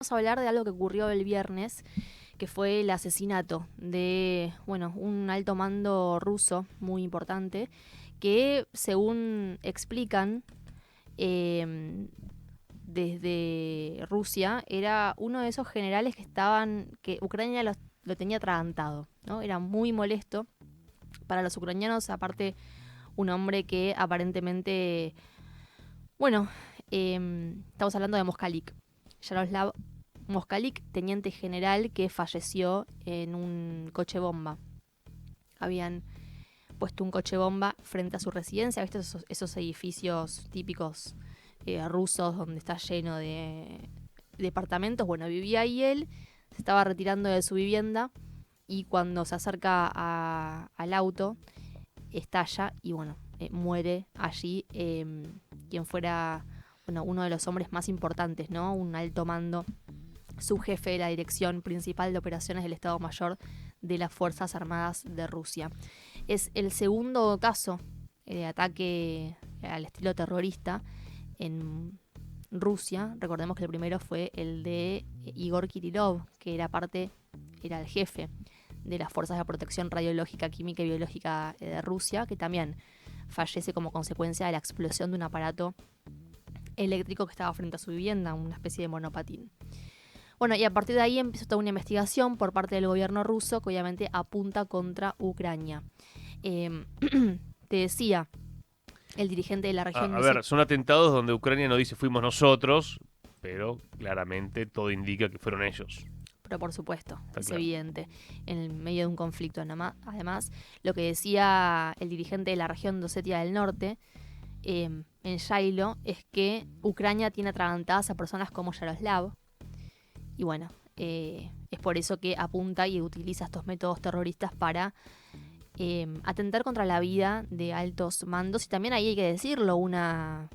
Vamos a hablar de algo que ocurrió el viernes, que fue el asesinato de, un alto mando ruso muy importante, que según explican desde Rusia, era uno de esos generales que Ucrania lo tenía atragantado, ¿no? Era muy molesto para los ucranianos, aparte un hombre que aparentemente, bueno, estamos hablando de Moskalik, Yaroslav Moskalik, teniente general que falleció en un coche bomba. Habían puesto un coche bomba frente a su residencia, ¿viste? Esos edificios típicos rusos donde está lleno de departamentos. Bueno, vivía ahí él, se estaba retirando de su vivienda y cuando se acerca al auto, estalla y muere allí quien fuera uno de los hombres más importantes, ¿no? Un alto mando, subjefe de la Dirección Principal de Operaciones del Estado Mayor de las Fuerzas Armadas de Rusia. Es el segundo caso de ataque al estilo terrorista en Rusia. Recordemos que el primero fue el de Igor Kirillov, que era el jefe de las Fuerzas de Protección Radiológica, Química y Biológica de Rusia, que también fallece como consecuencia de la explosión de un aparato eléctrico que estaba frente a su vivienda, una especie de monopatín. Bueno, y a partir de ahí empezó toda una investigación por parte del gobierno ruso que obviamente apunta contra Ucrania. Te decía, el dirigente de la región... A ver, son atentados donde Ucrania no dice fuimos nosotros, pero claramente todo indica que fueron ellos. Pero por supuesto, Está es claro. Evidente, en el medio de un conflicto. Además, lo que decía el dirigente de la región de Osetia del Norte, en Shailo, es que Ucrania tiene atragantadas a personas como Yaroslav. Y es por eso que apunta y utiliza estos métodos terroristas para atentar contra la vida de altos mandos. Y también ahí hay que decirlo, una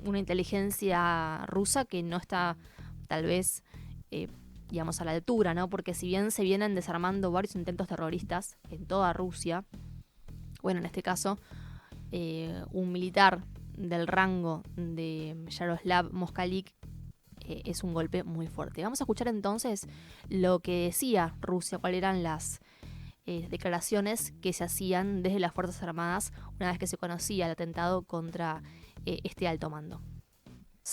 inteligencia rusa que no está tal vez a la altura, ¿no? Porque si bien se vienen desarmando varios intentos terroristas en toda Rusia, en este caso un militar del rango de Yaroslav Moskalik es un golpe muy fuerte. Vamos a escuchar entonces lo que decía Rusia, cuáles eran las declaraciones que se hacían desde las Fuerzas Armadas una vez que se conocía el atentado contra este alto mando.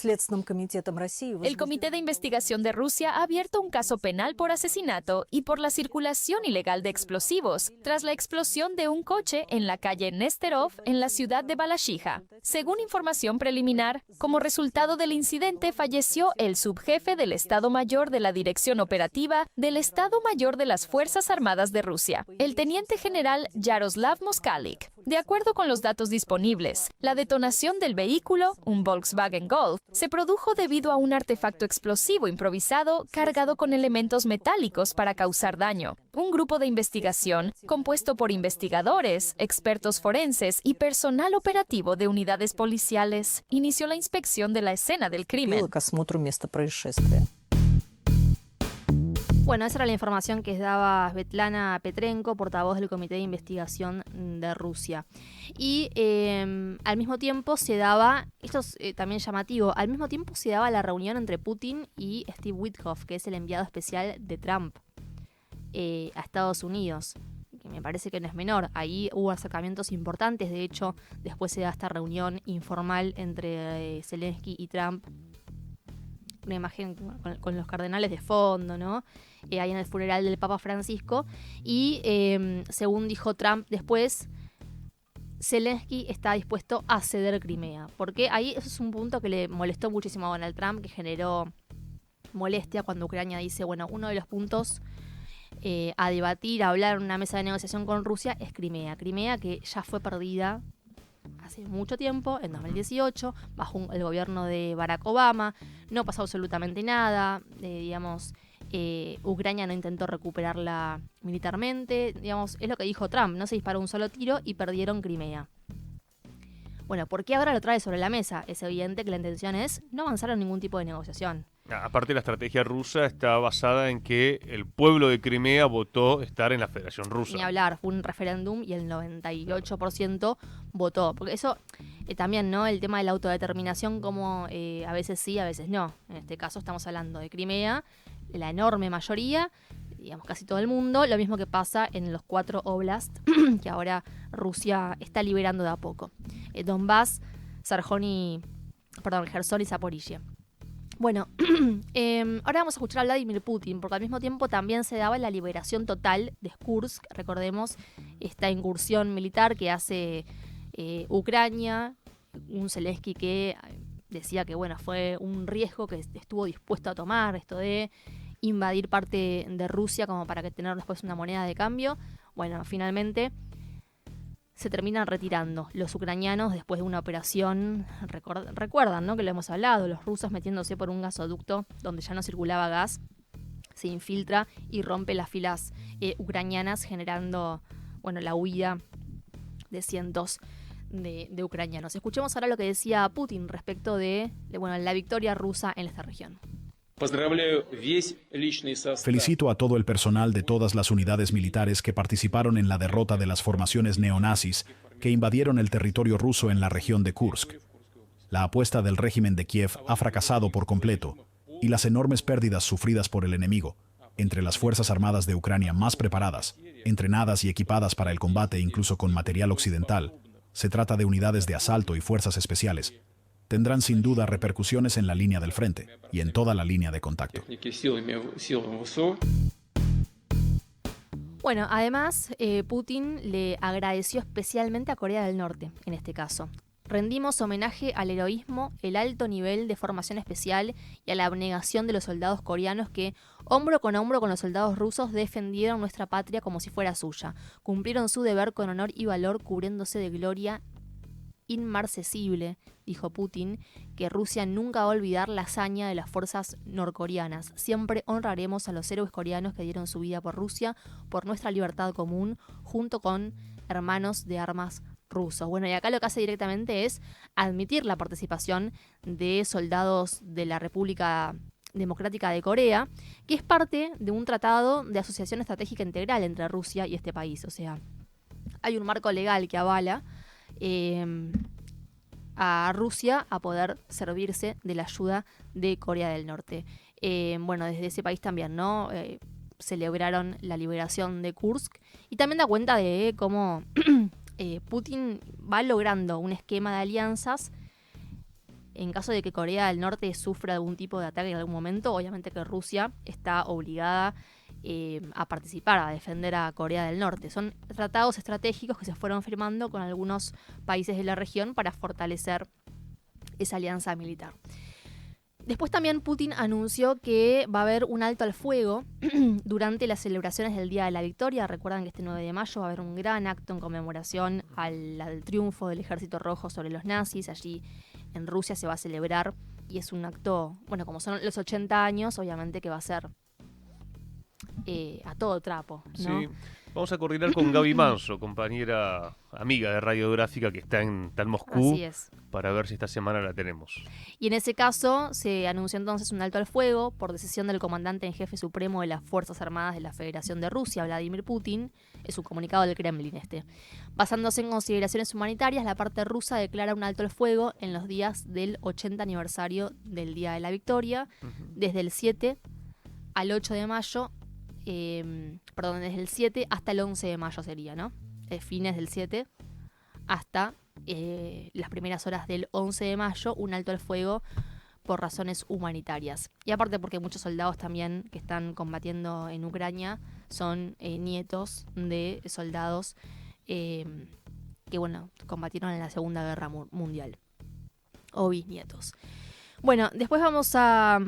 El Comité de Investigación de Rusia ha abierto un caso penal por asesinato y por la circulación ilegal de explosivos tras la explosión de un coche en la calle Nesterov en la ciudad de Balashija. Según información preliminar, como resultado del incidente falleció el subjefe del Estado Mayor de la Dirección Operativa del Estado Mayor de las Fuerzas Armadas de Rusia, el teniente general Yaroslav Moskalik. De acuerdo con los datos disponibles, la detonación del vehículo, un Volkswagen Golf, se produjo debido a un artefacto explosivo improvisado cargado con elementos metálicos para causar daño. Un grupo de investigación, compuesto por investigadores, expertos forenses y personal operativo de unidades policiales, inició la inspección de la escena del crimen. Esa era la información que daba Svetlana Petrenko, portavoz del Comité de Investigación de Rusia. Y al mismo tiempo se daba, esto es también llamativo, al mismo tiempo se daba la reunión entre Putin y Steve Witkoff, que es el enviado especial de Trump a Estados Unidos, que me parece que no es menor. Ahí hubo acercamientos importantes, de hecho, después se da esta reunión informal entre Zelensky y Trump, una imagen con los cardenales de fondo, ¿no? Ahí en el funeral del Papa Francisco. Y según dijo Trump después, Zelensky está dispuesto a ceder Crimea. Porque ahí eso es un punto que le molestó muchísimo a Donald Trump, que generó molestia cuando Ucrania dice, uno de los puntos a debatir, a hablar en una mesa de negociación con Rusia es Crimea. Crimea que ya fue perdida hace mucho tiempo, en 2018, bajo el gobierno de Barack Obama. No pasó absolutamente nada, Ucrania no intentó recuperarla militarmente, es lo que dijo Trump, no se disparó un solo tiro y perdieron Crimea. ¿Por qué ahora lo trae sobre la mesa? Es evidente que la intención es no avanzar en ningún tipo de negociación. Aparte, la estrategia rusa está basada en que el pueblo de Crimea votó estar en la Federación Rusa. Ni hablar, fue un referéndum y el 98% votó. Porque eso también, ¿no? El tema de la autodeterminación, como a veces sí, a veces no. En este caso estamos hablando de Crimea, la enorme mayoría, digamos casi todo el mundo. Lo mismo que pasa en los 4 oblasts que ahora Rusia está liberando de a poco. Donbass, Gerson y Zaporizhia. Bueno, ahora vamos a escuchar a Vladimir Putin, porque al mismo tiempo también se daba la liberación total de Kursk. Recordemos esta incursión militar que hace Ucrania, un Zelensky que decía que bueno, fue un riesgo que estuvo dispuesto a tomar, esto de invadir parte de Rusia como para que tener después una moneda de cambio. Bueno, finalmente se terminan retirando los ucranianos después de una operación, recuerdan, ¿no? Que lo hemos hablado, los rusos metiéndose por un gasoducto donde ya no circulaba gas, se infiltra y rompe las filas ucranianas, generando, bueno, la huida de cientos de ucranianos. Escuchemos ahora lo que decía Putin respecto de la victoria rusa en esta región. Felicito a todo el personal de todas las unidades militares que participaron en la derrota de las formaciones neonazis que invadieron el territorio ruso en la región de Kursk. La apuesta del régimen de Kiev ha fracasado por completo y las enormes pérdidas sufridas por el enemigo, entre las fuerzas armadas de Ucrania más preparadas, entrenadas y equipadas para el combate incluso con material occidental, se trata de unidades de asalto y fuerzas especiales, tendrán sin duda repercusiones en la línea del frente y en toda la línea de contacto. Bueno, además, Putin le agradeció especialmente a Corea del Norte, en este caso. Rendimos homenaje al heroísmo, el alto nivel de formación especial y a la abnegación de los soldados coreanos que, hombro con los soldados rusos, defendieron nuestra patria como si fuera suya. Cumplieron su deber con honor y valor, cubriéndose de gloria inmarcesible, dijo Putin, que Rusia nunca va a olvidar la hazaña de las fuerzas norcoreanas. Siempre honraremos a los héroes coreanos que dieron su vida por Rusia, por nuestra libertad común, junto con hermanos de armas rusos. Bueno, y acá lo que hace directamente es admitir la participación de soldados de la República Democrática de Corea, que es parte de un tratado de asociación estratégica integral entre Rusia y este país. O sea, hay un marco legal que avala a Rusia a poder servirse de la ayuda de Corea del Norte. Bueno, desde ese país también, ¿no? Celebraron la liberación de Kursk y también da cuenta de cómo Putin va logrando un esquema de alianzas en caso de que Corea del Norte sufra algún tipo de ataque en algún momento. Obviamente que Rusia está obligada a participar, a defender a Corea del Norte. Son tratados estratégicos que se fueron firmando con algunos países de la región para fortalecer esa alianza militar. Después también Putin anunció que va a haber un alto al fuego durante las celebraciones del Día de la Victoria. Recuerdan que este 9 de mayo va a haber un gran acto en conmemoración al triunfo del Ejército Rojo sobre los nazis. Allí en Rusia se va a celebrar y es un acto, bueno, como son los 80 años, obviamente que va a ser a todo trapo, ¿no? Sí. Vamos a coordinar con Gaby Manso, compañera amiga de Radiográfica que está en Moscú, Así es. para ver si esta semana la tenemos. Y en ese caso se anunció entonces un alto al fuego por decisión del comandante en jefe supremo de las Fuerzas Armadas de la Federación de Rusia, Vladimir Putin. Es un comunicado del Kremlin este. Basándose en consideraciones humanitarias, la parte rusa declara un alto al fuego en los días del 80 aniversario del Día de la Victoria, desde el 7 al 8 de mayo, desde el 7 hasta el 11 de mayo sería, ¿no? Fines del 7 hasta las primeras horas del 11 de mayo, un alto al fuego por razones humanitarias. Y aparte porque muchos soldados también que están combatiendo en Ucrania son nietos de soldados que, bueno, combatieron en la Segunda Guerra Mundial. O bisnietos. Bueno, después vamos a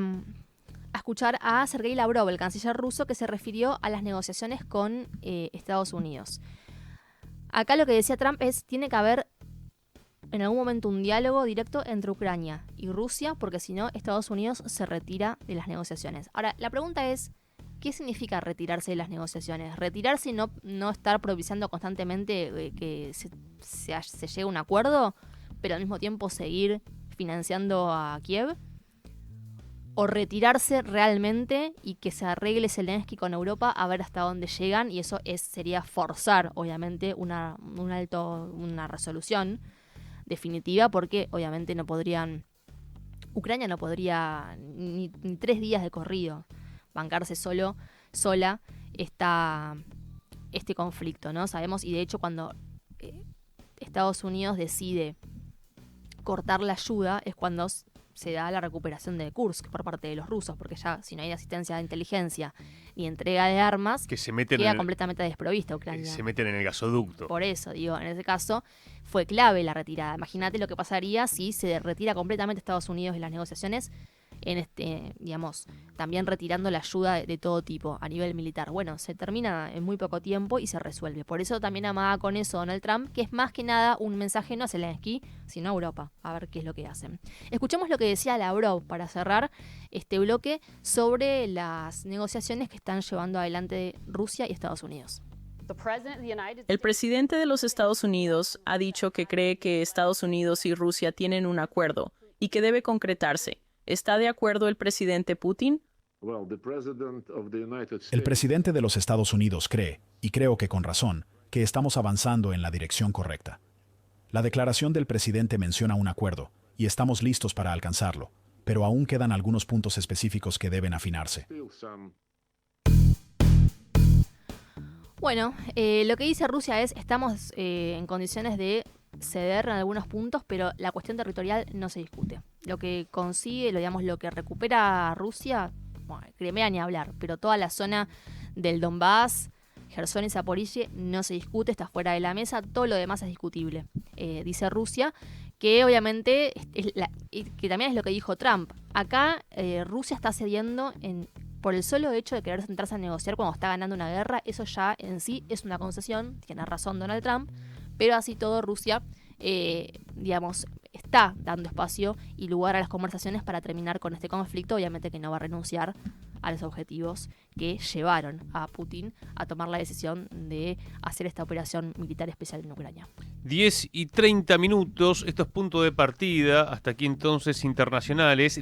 escuchar a Sergei Lavrov, el canciller ruso, que se refirió a las negociaciones con Estados Unidos. Acá lo que decía Trump es, tiene que haber en algún momento un diálogo directo entre Ucrania y Rusia, porque si no, Estados Unidos se retira de las negociaciones. Ahora, la pregunta es, ¿qué significa retirarse de las negociaciones? Retirarse y no estar propiciando constantemente que se llegue a un acuerdo, pero al mismo tiempo seguir financiando a Kiev. o retirarse realmente y que se arregle Zelensky con Europa a ver hasta dónde llegan, y eso sería forzar, obviamente, una resolución definitiva, porque obviamente Ucrania no podría ni 3 días de corrido bancarse sola este conflicto, ¿no? Sabemos, y de hecho cuando Estados Unidos decide cortar la ayuda es cuando se da la recuperación de Kursk por parte de los rusos, porque ya si no hay asistencia de inteligencia ni entrega de armas, Que se meten queda completamente desprovista Ucrania. se meten en el gasoducto. Por eso, digo, en ese caso fue clave la retirada. Imagínate lo que pasaría si se retira completamente Estados Unidos de las negociaciones, digamos, también retirando la ayuda de todo tipo a nivel militar. Bueno, se termina en muy poco tiempo y se resuelve. Por eso también amaga con eso Donald Trump, que es más que nada un mensaje no a Zelensky, sino a Europa, a ver qué es lo que hacen. Escuchemos lo que decía Lavrov para cerrar este bloque sobre las negociaciones que están llevando adelante Rusia y Estados Unidos. El presidente de los Estados Unidos ha dicho que cree que Estados Unidos y Rusia tienen un acuerdo y que debe concretarse. ¿Está de acuerdo el presidente Putin? El presidente de los Estados Unidos cree, y creo que con razón, que estamos avanzando en la dirección correcta. La declaración del presidente menciona un acuerdo, y estamos listos para alcanzarlo, pero aún quedan algunos puntos específicos que deben afinarse. Bueno, lo que dice Rusia es, estamos en condiciones de ceder en algunos puntos, pero la cuestión territorial no se discute. Lo que consigue, lo que recupera Rusia, bueno, Crimea ni hablar, pero toda la zona del Donbass, Gerson y Zaporizhia no se discute, está fuera de la mesa, todo lo demás es discutible. Dice Rusia, que obviamente, que también es lo que dijo Trump. Acá Rusia está cediendo por el solo hecho de querer sentarse a negociar cuando está ganando una guerra. Eso ya en sí es una concesión, tiene razón Donald Trump, pero así todo Rusia, digamos, está dando espacio y lugar a las conversaciones para terminar con este conflicto. Obviamente que no va a renunciar a los objetivos que llevaron a Putin a tomar la decisión de hacer esta operación militar especial en Ucrania. 10:30, esto es punto de partida, hasta aquí entonces internacionales.